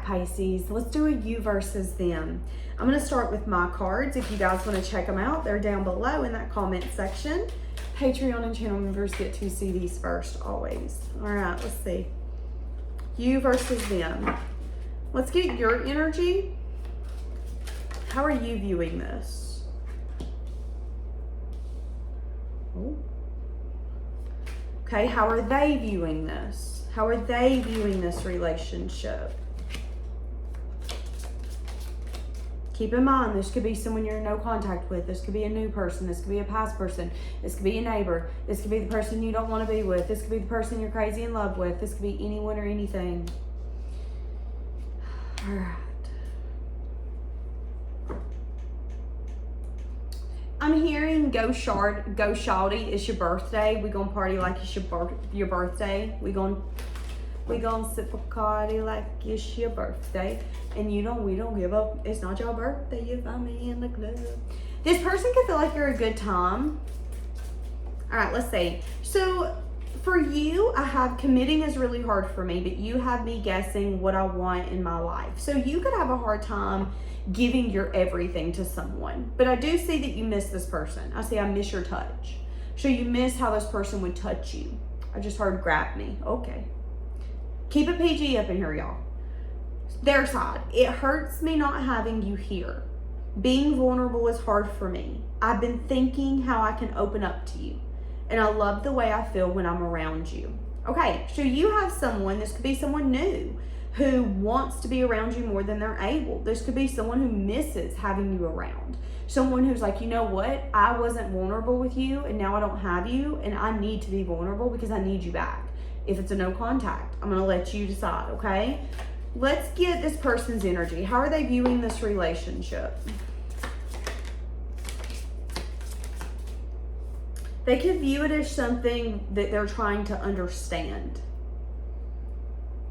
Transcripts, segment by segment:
Pisces. Let's do a you versus them. I'm going to start with my cards. If you guys want to check them out, they're down below in that comment section. Patreon and channel members get to see these first, always. All right, let's see. You versus them. Let's get your energy. How are you viewing this? Oh. Okay, how are they viewing this? How are they viewing this relationship? Keep in mind, this could be someone you're in no contact with. This could be a new person. This could be a past person. This could be a neighbor. This could be the person you don't want to be with. This could be the person you're crazy in love with. This could be anyone or anything. All right. I'm hearing go shawty, it's your birthday. We gonna party like it's your birthday. We gonna sip a party like it's your birthday. And we don't give up. It's not your birthday, you find me in the club. This person could feel like you're a good time. All right, let's see. So for you, I have committing is really hard for me, but you have me guessing what I want in my life. So you could have a hard time giving your everything to someone. But I do see that you miss this person. I see I miss your touch. So you miss how this person would touch you. I just heard grab me. Okay. Keep it PG up in here, y'all. Their side. It hurts me not having you here. Being vulnerable is hard for me. I've been thinking how I can open up to you. And I love the way I feel when I'm around you. Okay, so you have someone, this could be someone new, who wants to be around you more than they're able. This could be someone who misses having you around. Someone who's like, you know what? I wasn't vulnerable with you and now I don't have you and I need to be vulnerable because I need you back. If it's a no contact, I'm gonna let you decide, okay? Let's get this person's energy. How are they viewing this relationship? They could view it as something that they're trying to understand.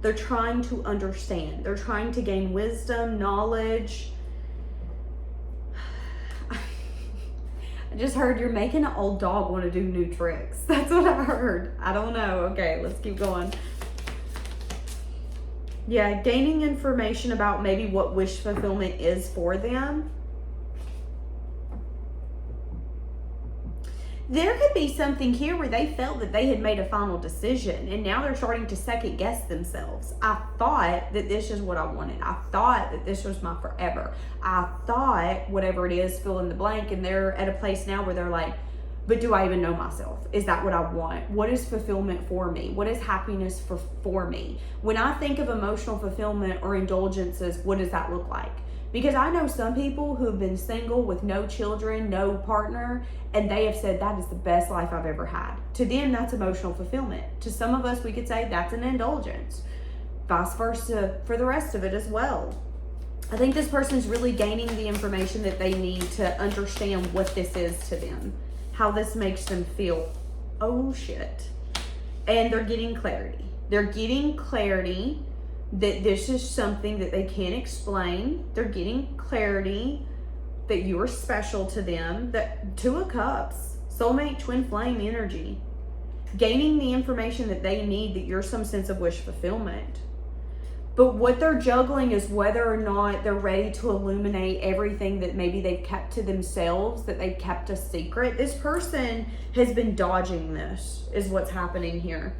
They're trying to understand. They're trying to gain wisdom, knowledge. I just heard you're making an old dog want to do new tricks. That's what I heard. I don't know. Okay, let's keep going. Yeah, gaining information about maybe what wish fulfillment is for them. There could be something here where they felt that they had made a final decision and now they're starting to second guess themselves. I thought that this is what I wanted. I thought that this was my forever. I thought whatever it is, fill in the blank, and they're at a place now where they're like, but do I even know myself? Is that what I want? What is fulfillment for me? What is happiness for me? When I think of emotional fulfillment or indulgences, what does that look like? Because I know some people who have been single with no children, no partner, and they have said that is the best life I've ever had. To them, that's emotional fulfillment. To some of us, we could say that's an indulgence. Vice versa for the rest of it as well. I think this person's really gaining the information that they need to understand what this is to them, how this makes them feel. Oh shit. And they're getting clarity. They're getting clarity that this is something that they can't explain. They're getting clarity that you are special to them. That Two of Cups, soulmate, twin flame energy. Gaining the information that they need, that you're some sense of wish fulfillment. But what they're juggling is whether or not they're ready to illuminate everything that maybe they've kept to themselves, that they've kept a secret. This person has been dodging this, is what's happening here.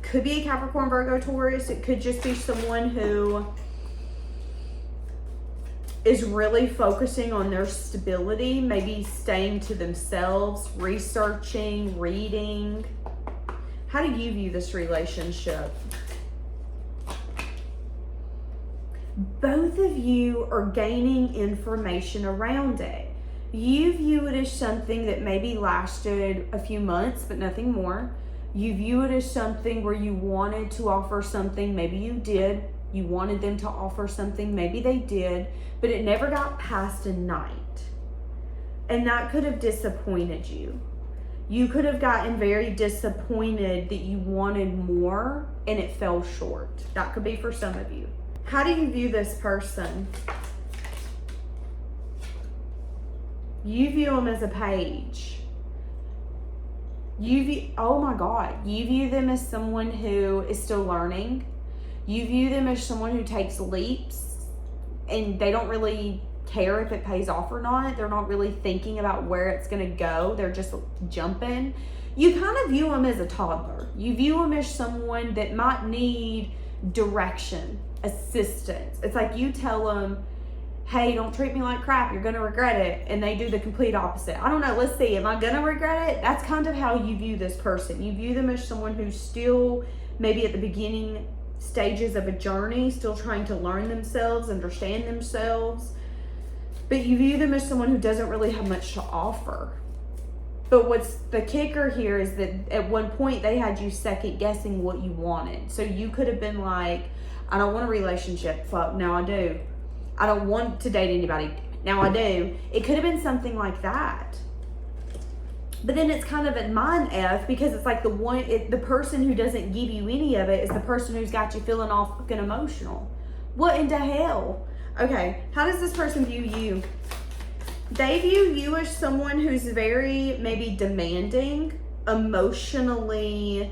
Could be a Capricorn, Virgo, Taurus. It could just be someone who is really focusing on their stability, maybe staying to themselves, researching, reading. How do you view this relationship? Both of you are gaining information around it. You view it as something that maybe lasted a few months, but nothing more. You view it as something where you wanted to offer something, maybe you did. You wanted them to offer something, maybe they did, but it never got past a night. And that could have disappointed you. You could have gotten very disappointed that you wanted more and it fell short. That could be for some of you. How do you view this person? You view them as a page. You view, oh my God, you view them as someone who is still learning. You view them as someone who takes leaps and they don't really care if it pays off or not. They're not really thinking about where it's going to go. They're just jumping. You kind of view them as a toddler. You view them as someone that might need direction, assistance. It's like you tell them, hey, don't treat me like crap, you're gonna regret it, and they do the complete opposite. I don't know, let's see, am I gonna regret it? That's kind of how you view this person. You view them as someone who's still maybe at the beginning stages of a journey, still trying to learn themselves, understand themselves, but you view them as someone who doesn't really have much to offer. But what's the kicker here is that at one point they had you second guessing what you wanted. So you could have been like, I don't want a relationship, fuck, now I do. I don't want to date anybody, now I do. It could have been something like that. But then it's kind of a mind F, because it's like the person who doesn't give you any of it is the person who's got you feeling all fucking emotional. What in the hell? Okay, how does this person view you? They view you as someone who's very maybe demanding, emotionally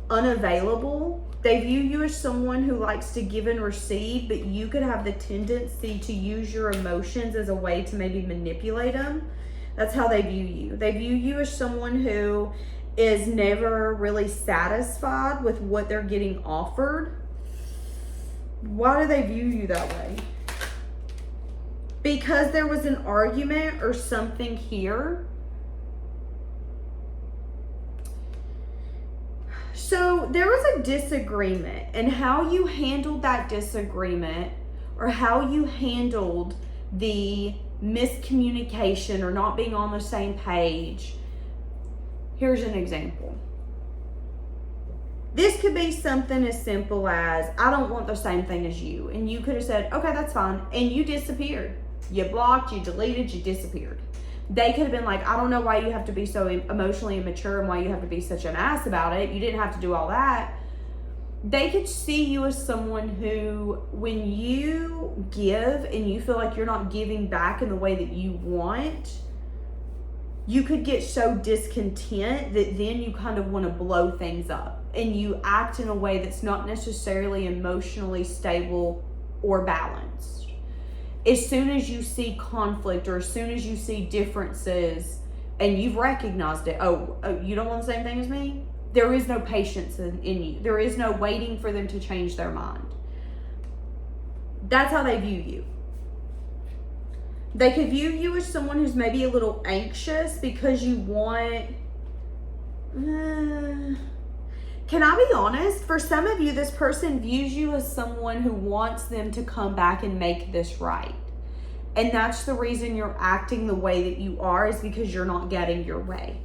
unavailable. They view you as someone who likes to give and receive, but you could have the tendency to use your emotions as a way to maybe manipulate them. That's how they view you. They view you as someone who is never really satisfied with what they're getting offered. Why do they view you that way? Because there was an argument or something here. So there was a disagreement, and how you handled that disagreement, or how you handled the miscommunication or not being on the same page. Here's an example. This could be something as simple as, I don't want the same thing as you. And you could have said, okay, that's fine. And you disappeared. You blocked, you deleted, you disappeared. They could have been like, I don't know why you have to be so emotionally immature and why you have to be such an ass about it. You didn't have to do all that. They could see you as someone who, when you give and you feel like you're not giving back in the way that you want, you could get so discontent that then you kind of want to blow things up. And you act in a way that's not necessarily emotionally stable or balanced. As soon as you see conflict, or as soon as you see differences and you've recognized it, oh, you don't want the same thing as me? There is no patience in you. There is no waiting for them to change their mind. That's how they view you. They could view you as someone who's maybe a little anxious because you want... Can I be honest? For some of you, this person views you as someone who wants them to come back and make this right. And that's the reason you're acting the way that you are, is because you're not getting your way.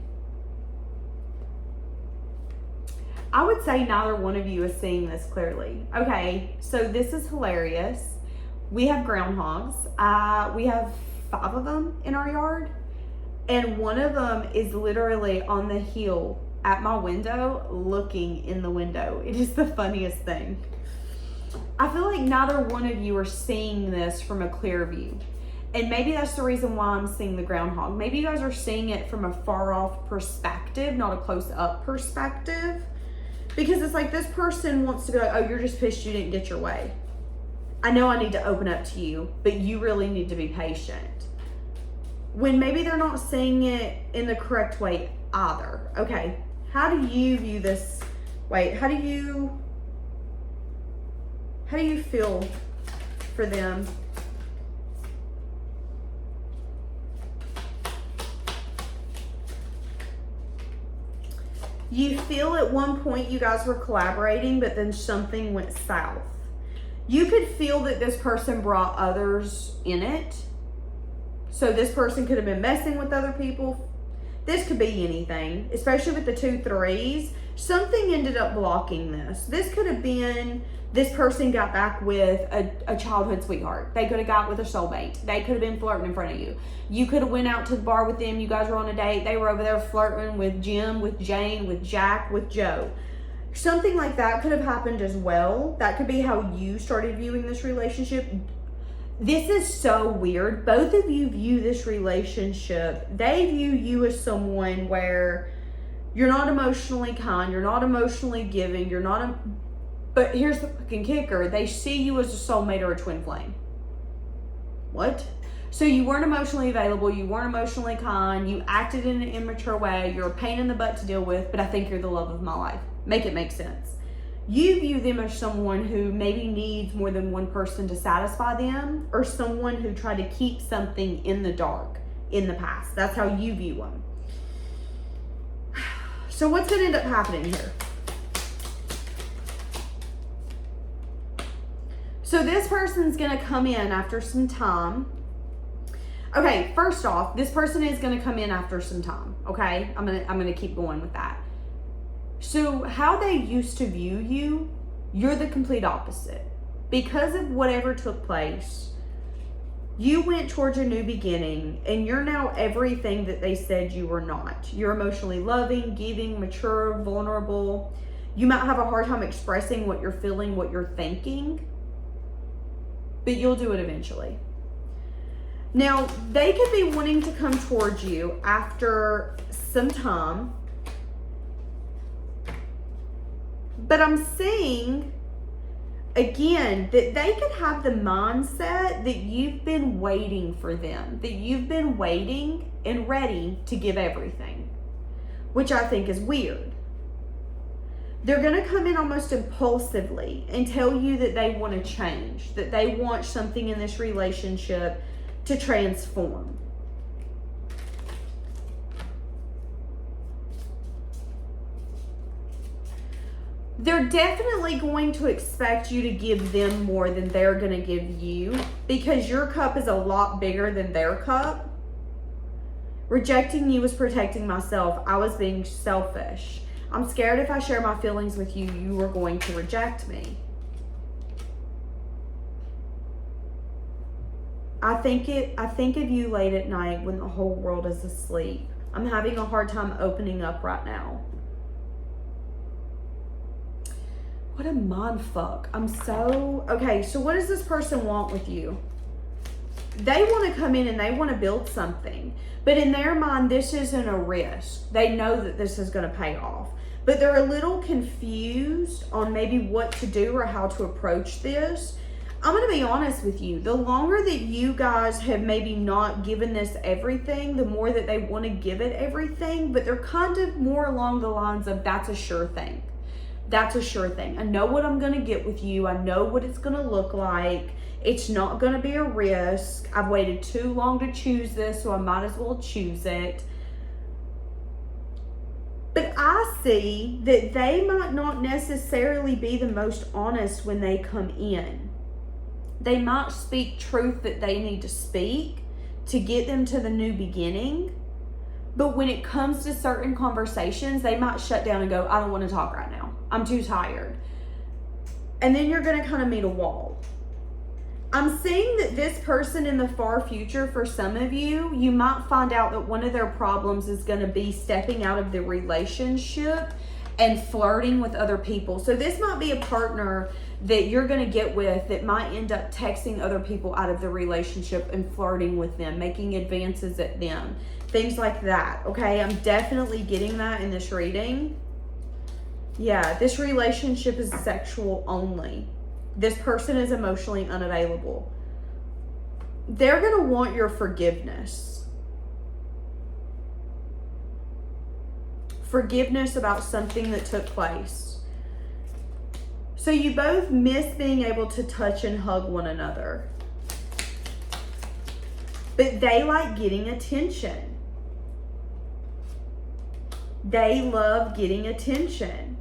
I would say neither one of you is seeing this clearly. Okay, so this is hilarious. We have groundhogs. We have 5 of them in our yard. And one of them is literally on the hill at my window, looking in the window. It is the funniest thing. I feel like neither one of you are seeing this from a clear view. And maybe that's the reason why I'm seeing the groundhog. Maybe you guys are seeing it from a far off perspective, not a close up perspective. Because it's like this person wants to be like, oh, you're just pissed you didn't get your way. I know I need to open up to you, but you really need to be patient. When maybe they're not seeing it in the correct way either. Okay. How do you view this? Wait, how do you feel for them? You feel at one point you guys were collaborating, but then something went south. You could feel that this person brought others in it. So this person could have been messing with other people. This could be anything, especially with the 2 3s. Something ended up blocking this. This could have been this person got back with a childhood sweetheart. They could have got with a soulmate. They could have been flirting in front of you. You could have went out to the bar with them. You guys were on a date. They were over there flirting with Jim, with Jane, with Jack, with Joe. Something like that could have happened as well. That could be how you started viewing this relationship. This is so weird. Both of you view this relationship. They view you as someone where you're not emotionally kind. You're not emotionally giving. You're not But here's the fucking kicker. They see you as a soulmate or a twin flame. What? So you weren't emotionally available. You weren't emotionally kind. You acted in an immature way. You're a pain in the butt to deal with, but I think you're the love of my life. Make it make sense. You view them as someone who maybe needs more than one person to satisfy them, or someone who tried to keep something in the dark in the past. That's how you view them. So what's going to end up happening here? So this person's going to come in after some time. Okay, first off, this person is going to come in after some time, okay? I'm going to keep going with that. So how they used to view you, you're the complete opposite. Because of whatever took place, you went towards a new beginning, and you're now everything that they said you were not. You're emotionally loving, giving, mature, vulnerable. You might have a hard time expressing what you're feeling, what you're thinking, but you'll do it eventually. Now, they could be wanting to come towards you after some time, but I'm seeing, again, that they could have the mindset that you've been waiting for them, that you've been waiting and ready to give everything, which I think is weird. They're going to come in almost impulsively and tell you that they want to change, that they want something in this relationship to transform. They're definitely going to expect you to give them more than they're going to give you, because your cup is a lot bigger than their cup. Rejecting you was protecting myself. I was being selfish. I'm scared if I share my feelings with you, you are going to reject me. I think of you late at night when the whole world is asleep. I'm having a hard time opening up right now. What a mind fuck. Okay, so what does this person want with you? They want to come in and they want to build something. But in their mind, this isn't a risk. They know that this is going to pay off. But they're a little confused on maybe what to do or how to approach this. I'm going to be honest with you. The longer that you guys have maybe not given this everything, the more that they want to give it everything. But they're kind of more along the lines of, that's a sure thing. That's a sure thing. I know what I'm going to get with you. I know what it's going to look like. It's not going to be a risk. I've waited too long to choose this, so I might as well choose it. But I see that they might not necessarily be the most honest when they come in. They might speak truth that they need to speak to get them to the new beginning. But when it comes to certain conversations, they might shut down and go, I don't want to talk right now. I'm too tired. And then you're going to kind of meet a wall. I'm seeing that this person in the far future, for some of you, you might find out that one of their problems is going to be stepping out of the relationship and flirting with other people. So this might be a partner that you're going to get with that might end up texting other people out of the relationship and flirting with them, making advances at them, things like that. Okay, I'm definitely getting that in this reading. Yeah, this relationship is sexual only. This person is emotionally unavailable. They're going to want your forgiveness. Forgiveness about something that took place. So you both miss being able to touch and hug one another. But they like getting attention. They love getting attention.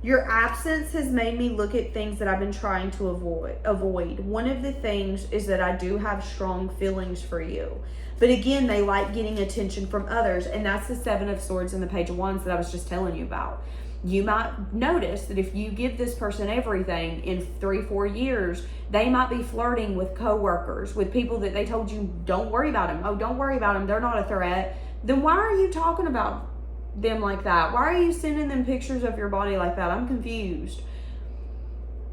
Your absence has made me look at things that I've been trying to avoid. One of the things is that I do have strong feelings for you. But again, they like getting attention from others. And that's the Seven of Swords and the Page of Wands that I was just telling you about. You might notice that if you give this person everything in 3-4 years, they might be flirting with coworkers, with people that they told you, don't worry about them. Oh, don't worry about them. They're not a threat. Then why are you talking about them like that? Why are you sending them pictures of your body like that? I'm confused.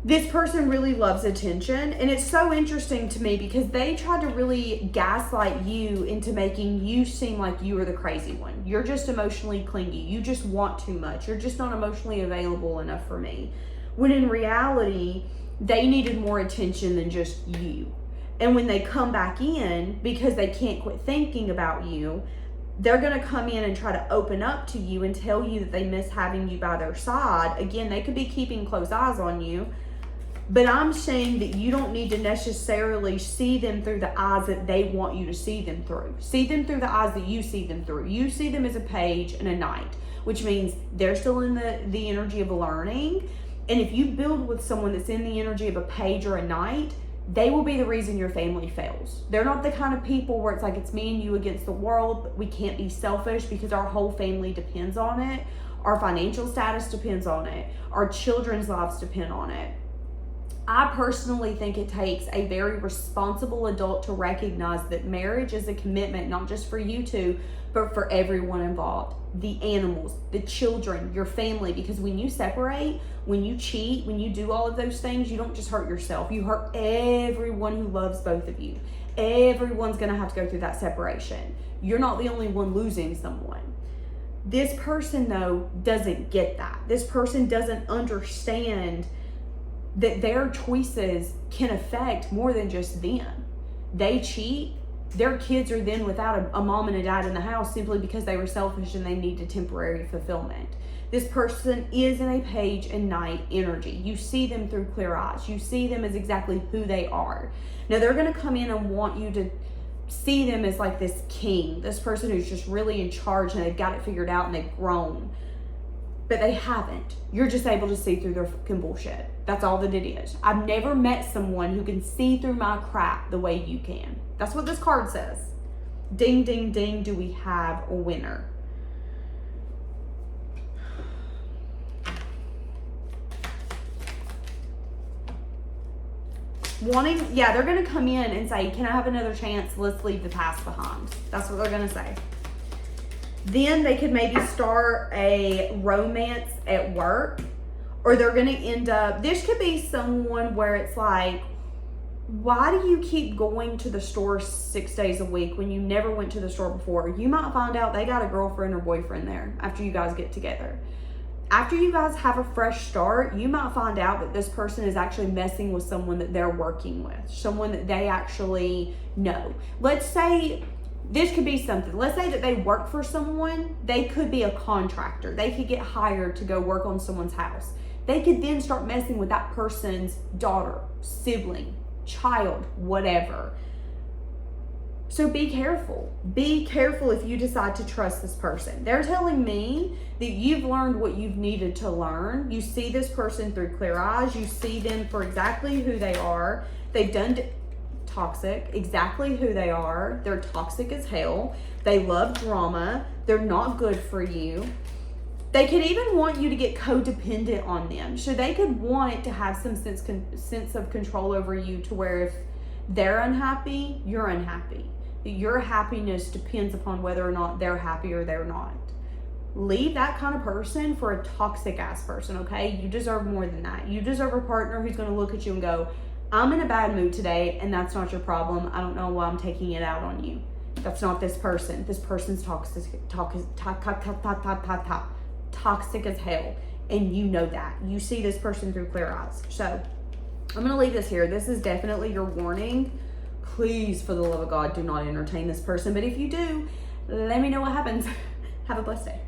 This person really loves attention, and it's so interesting to me because they try to really gaslight you into making you seem like you are the crazy one. You're just emotionally clingy. You just want too much. You're just not emotionally available enough for me. when in reality, they needed more attention than just you. And when they come back in, because they can't quit thinking about you, they're going to come in and try to open up to you and tell you that they miss having you by their side. Again, they could be keeping close eyes on you, but I'm saying that you don't need to necessarily see them through the eyes that they want you to see them through. See them through the eyes that you see them through. You see them as a page and a knight, which means they're still in the energy of learning. And if you build with someone that's in the energy of a page or a knight, they will be the reason your family fails. They're not the kind of people where it's like it's me and you against the world, but we can't be selfish because our whole family depends on it. Our financial status depends on it. Our children's lives depend on it. I personally think it takes a very responsible adult to recognize that marriage is a commitment, not just for you two, but for everyone involved. The animals, the children, your family, because when you separate, when you cheat, when you do all of those things, you don't just hurt yourself, you hurt everyone who loves both of you. Everyone's gonna have to go through that separation. You're not the only one losing someone. This person, though, doesn't get that. This person doesn't understand that their choices can affect more than just them. They cheat, their kids are then without a mom and a dad in the house simply because they were selfish and they needed temporary fulfillment. This person is in a page and knight energy. You see them through clear eyes. You see them as exactly who they are. Now they're going to come in and want you to see them as like this king, this person who's just really in charge and they've got it figured out and they've grown. But they haven't. You're just able to see through their fucking bullshit. That's all that it is. I've never met someone who can see through my crap the way you can. That's what this card says. Ding, ding, ding, do we have a winner? They're going to come in and say, can I have another chance? Let's leave the past behind. That's what they're going to say. Then they could maybe start a romance at work, or they're going to end up, this could be someone where it's like, why do you keep going to the store 6 days a week when you never went to the store before? You might find out they got a girlfriend or boyfriend there after you guys get together. After you guys have a fresh start, you might find out that this person is actually messing with someone that they're working with, someone that they actually know. Let's say this could be something. Let's say that they work for someone. They could be a contractor. They could get hired to go work on someone's house. They could then start messing with that person's daughter, sibling, child, whatever. So be careful. Be careful if you decide to trust this person. They're telling me that you've learned what you've needed to learn. You see this person through clear eyes. You see them for exactly who they are. They've done toxic, exactly who they are. They're toxic as hell. They love drama. They're not good for you. They could even want you to get codependent on them. So they could want to have some sense of control over you, to where if they're unhappy, you're unhappy. Your happiness depends upon whether or not they're happy or they're not. Leave that kind of person for a toxic ass person, okay? You deserve more than that. You deserve a partner who's going to look at you and go, I'm in a bad mood today, and that's not your problem. I don't know why I'm taking it out on you. That's not this person. This person's toxic as hell, and you know that. You see this person through clear eyes. So I'm going to leave this here. This is definitely your warning. Please, for the love of God, do not entertain this person. But if you do, let me know what happens. Have a blessed day.